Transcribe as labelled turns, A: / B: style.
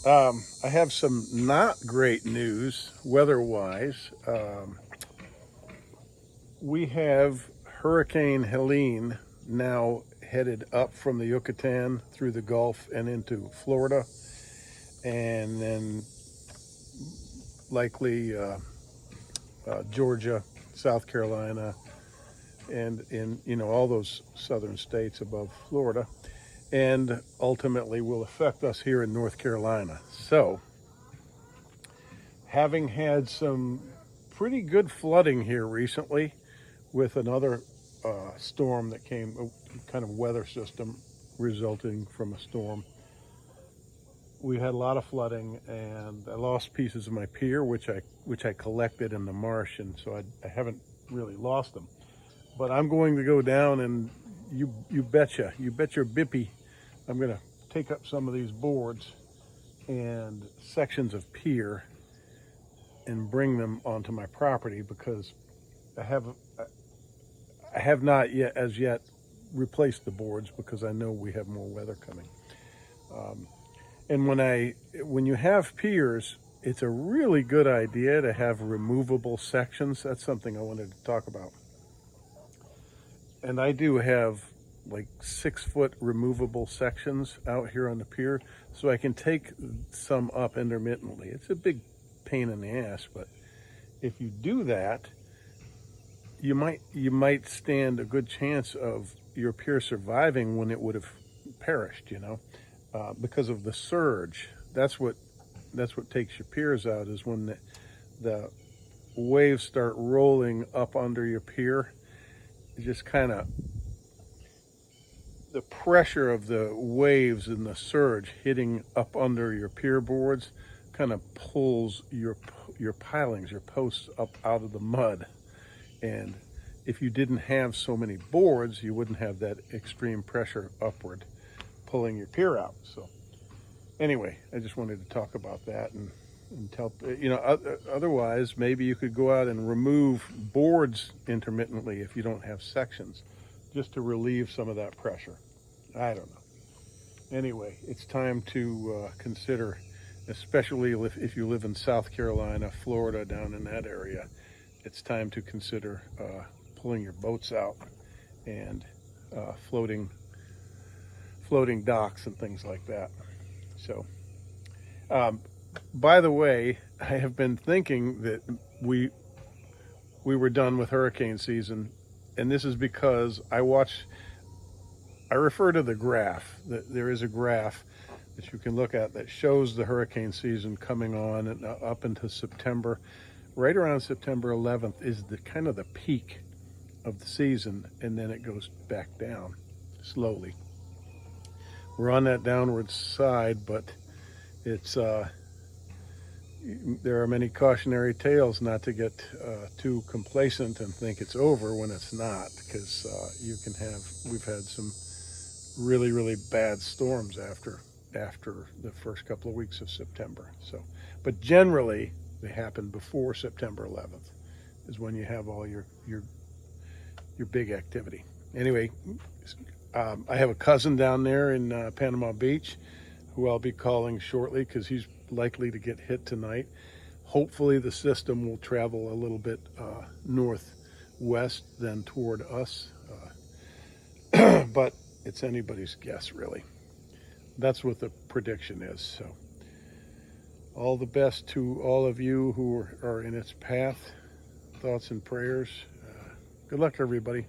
A: I have some not great news weather-wise. We have Hurricane Helene now headed up from the Yucatan through the Gulf and into Florida, and then likely Georgia, South Carolina, and in all those southern states above Florida, and ultimately will affect us here in North Carolina. So, having had some pretty good flooding here recently with another storm that came, a kind of weather system resulting from a storm. We had a lot of flooding, and I lost pieces of my pier, which I collected in the marsh, and so I haven't really lost them. But I'm going to go down, and you bet your bippy, I'm going to take up some of these boards and sections of pier and bring them onto my property, because I have not yet replaced the boards, because I know we have more weather coming. And when you have piers, it's a really good idea to have removable sections. That's something I wanted to talk about. And I do have like 6-foot removable sections out here on the pier, so I can take some up intermittently. It's a big pain in the ass, but if you do that, you might stand a good chance of your pier surviving when it would have perished, because of the surge. That's what takes your piers out, is when the waves start rolling up under your pier. It just kind of, the pressure of the waves and the surge hitting up under your pier boards kind of pulls your pilings, your posts up out of the mud. And if you didn't have so many boards, you wouldn't have that extreme pressure upward pulling your pier out. So anyway, I just wanted to talk about that and tell, otherwise maybe you could go out and remove boards intermittently if you don't have sections, just to relieve some of that pressure. I don't know. Anyway, it's time to consider, especially if you live in South Carolina, Florida, down in that area, it's time to consider pulling your boats out and floating docks and things like that. So, by the way, I have been thinking that we were done with hurricane season, and this is because I refer to the graph. There is a graph that you can look at that shows the hurricane season coming on and up into September. Right around September 11th is the kind of the peak of the season, and then it goes back down slowly. We're on that downward side, but it's there are many cautionary tales not to get too complacent and think it's over when it's not, because we've had some really, really bad storms after the first couple of weeks of September. So, but generally they happen before September 11th is when you have all your big activity. Anyway, I have a cousin down there in Panama Beach who I'll be calling shortly, because he's likely to get hit tonight. Hopefully the system will travel a little bit northwest than toward us, but it's anybody's guess, really. That's what the prediction is. So all the best to all of you who are in its path. Thoughts and prayers. Good luck, everybody.